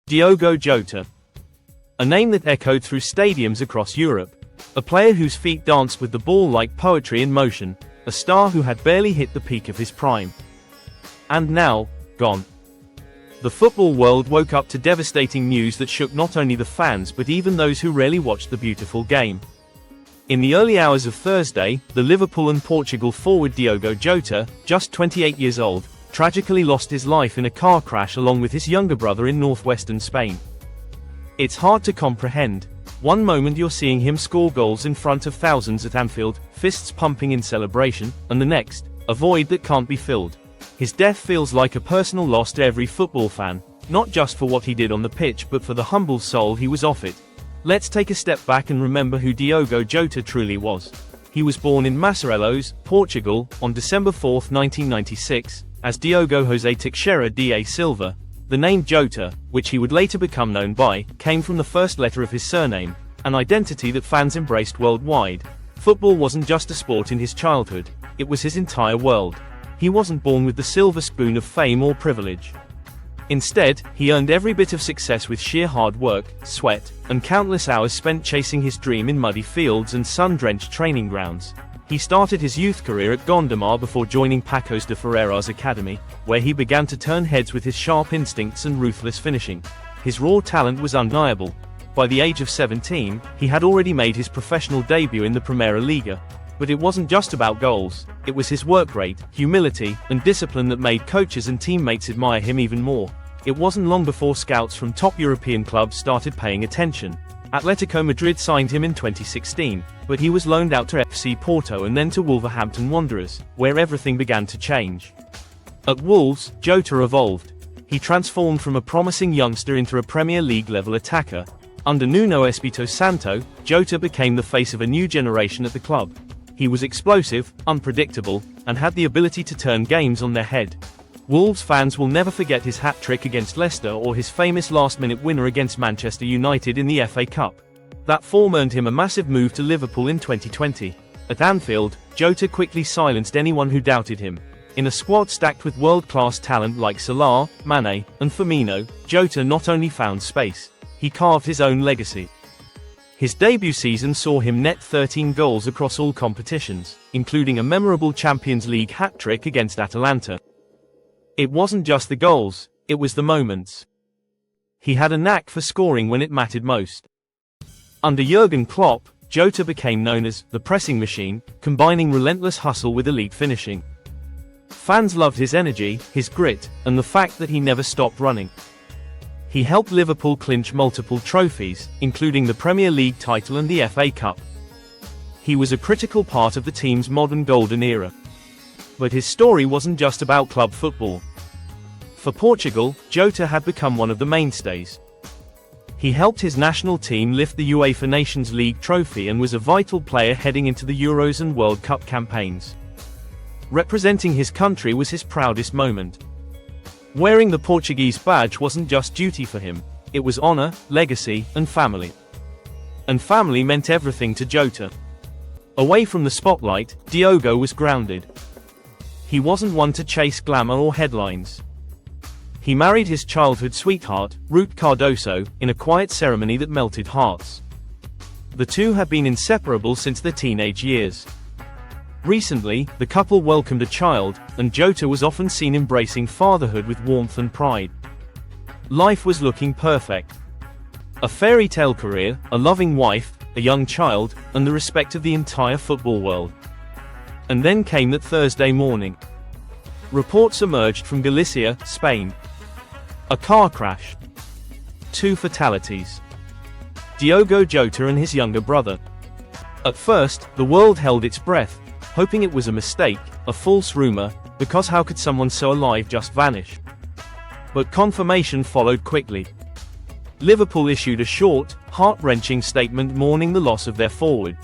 Diogo Jota. A name that echoed through stadiums across Europe. A player whose feet danced with the ball like poetry in motion. A star who had barely hit the peak of his prime. And now, gone. The football world woke up to devastating news that shook not only the fans but even those who rarely watched the beautiful game. In the early hours of Thursday, the Liverpool and Portugal forward Diogo Jota, just 28 years old, tragically lost his life in a car crash along with his younger brother in northwestern Spain. It's hard to comprehend. One moment you're seeing him score goals in front of thousands at Anfield, fists pumping in celebration, and the next, a void that can't be filled. His death feels like a personal loss to every football fan, not just for what he did on the pitch but for the humble soul he was off it. Let's take a step back and remember who Diogo Jota truly was. He was born in Macerelos, Portugal, on December 4, 1996, as Diogo José Teixeira da Silva. The name Jota, which he would later become known by, came from the first letter of his surname, an identity that fans embraced worldwide. Football wasn't just a sport in his childhood, it was his entire world. He wasn't born with the silver spoon of fame or privilege. Instead, he earned every bit of success with sheer hard work, sweat, and countless hours spent chasing his dream in muddy fields and sun-drenched training grounds. He started his youth career at Gondomar before joining Pacos de Ferreira's academy, where he began to turn heads with his sharp instincts and ruthless finishing. His raw talent was undeniable. By the age of 17, he had already made his professional debut in the Primera Liga. But it wasn't just about goals, it was his work rate, humility, and discipline that made coaches and teammates admire him even more. It wasn't long before scouts from top European clubs started paying attention. Atletico Madrid signed him in 2016, but he was loaned out to FC Porto and then to Wolverhampton Wanderers, where everything began to change. At Wolves, Jota evolved. He transformed from a promising youngster into a Premier League-level attacker. Under Nuno Espirito Santo, Jota became the face of a new generation at the club. He was explosive, unpredictable, and had the ability to turn games on their head. Wolves fans will never forget his hat-trick against Leicester or his famous last-minute winner against Manchester United in the FA Cup. That form earned him a massive move to Liverpool in 2020. At Anfield, Jota quickly silenced anyone who doubted him. In a squad stacked with world-class talent like Salah, Mane, and Firmino, Jota not only found space, he carved his own legacy. His debut season saw him net 13 goals across all competitions, including a memorable Champions League hat-trick against Atalanta. It wasn't just the goals, it was the moments. He had a knack for scoring when it mattered most. Under Jurgen Klopp, Jota became known as the pressing machine, combining relentless hustle with elite finishing. Fans loved his energy, his grit, and the fact that he never stopped running. He helped Liverpool clinch multiple trophies, including the Premier League title and the FA Cup. He was a critical part of the team's modern golden era. But his story wasn't just about club football. For Portugal, Jota had become one of the mainstays. He helped his national team lift the UEFA Nations League trophy and was a vital player heading into the Euros and World Cup campaigns. Representing his country was his proudest moment. Wearing the Portuguese badge wasn't just duty for him, it was honor, legacy, and family. And family meant everything to Jota. Away from the spotlight, Diogo was grounded. He wasn't one to chase glamour or headlines. He married his childhood sweetheart, Ruth Cardoso, in a quiet ceremony that melted hearts. The two had been inseparable since their teenage years. Recently, the couple welcomed a child, and Jota was often seen embracing fatherhood with warmth and pride. Life was looking perfect. A fairy tale career, a loving wife, a young child, and the respect of the entire football world. And then came that Thursday morning. Reports emerged from Galicia, Spain. A car crash. 2 fatalities. Diogo Jota and his younger brother. At first, the world held its breath, hoping it was a mistake, a false rumor, because how could someone so alive just vanish? But confirmation followed quickly. Liverpool issued a short, heart-wrenching statement mourning the loss of their forward.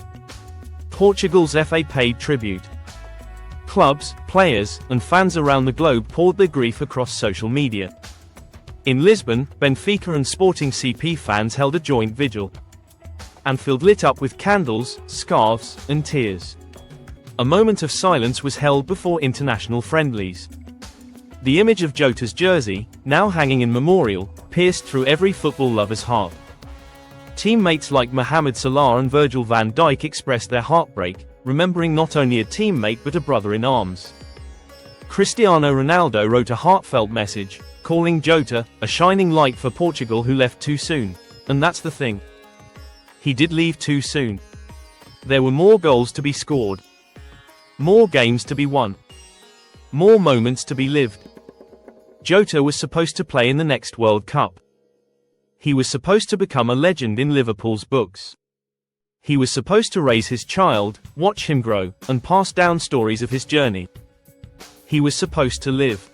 Portugal's FA paid tribute. Clubs, players, and fans around the globe poured their grief across social media. In Lisbon, Benfica and Sporting CP fans held a joint vigil. Anfield lit up with candles, scarves, and tears. A moment of silence was held before international friendlies. The image of Jota's jersey, now hanging in memorial, pierced through every football lover's heart. Teammates like Mohamed Salah and Virgil van Dijk expressed their heartbreak, remembering not only a teammate but a brother in arms. Cristiano Ronaldo wrote a heartfelt message, calling Jota a shining light for Portugal who left too soon. And that's the thing. He did leave too soon. There were more goals to be scored. More games to be won. More moments to be lived. Jota was supposed to play in the next World Cup. He was supposed to become a legend in Liverpool's books. He was supposed to raise his child, watch him grow, and pass down stories of his journey. He was supposed to live.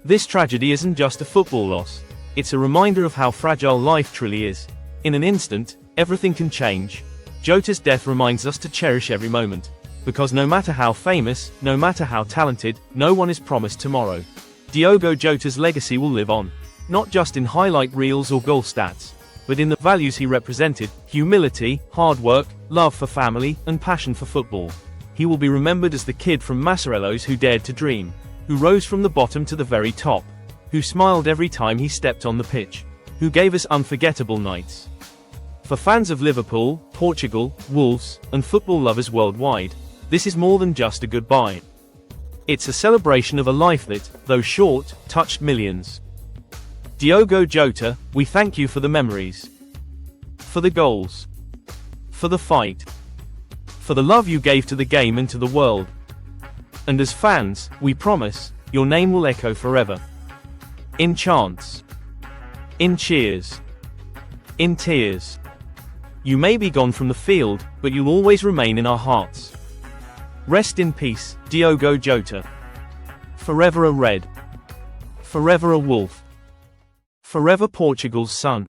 This tragedy isn't just a football loss. It's a reminder of how fragile life truly is. In an instant, everything can change. Jota's death reminds us to cherish every moment. Because no matter how famous, no matter how talented, no one is promised tomorrow. Diogo Jota's legacy will live on. Not just in highlight reels or goal stats, but in the values he represented: humility, hard work, love for family, and passion for football. He will be remembered as the kid from Massarelos who dared to dream, who rose from the bottom to the very top, who smiled every time he stepped on the pitch, who gave us unforgettable nights. For fans of Liverpool, Portugal, Wolves, and football lovers worldwide, this is more than just a goodbye. It's a celebration of a life that, though short, touched millions. Diogo Jota, we thank you for the memories, for the goals, for the fight, for the love you gave to the game and to the world. And as fans, we promise, your name will echo forever. In chants, in cheers, in tears. You may be gone from the field, but you'll always remain in our hearts. Rest in peace, Diogo Jota. Forever a Red. Forever a Wolf. Forever Portugal's son.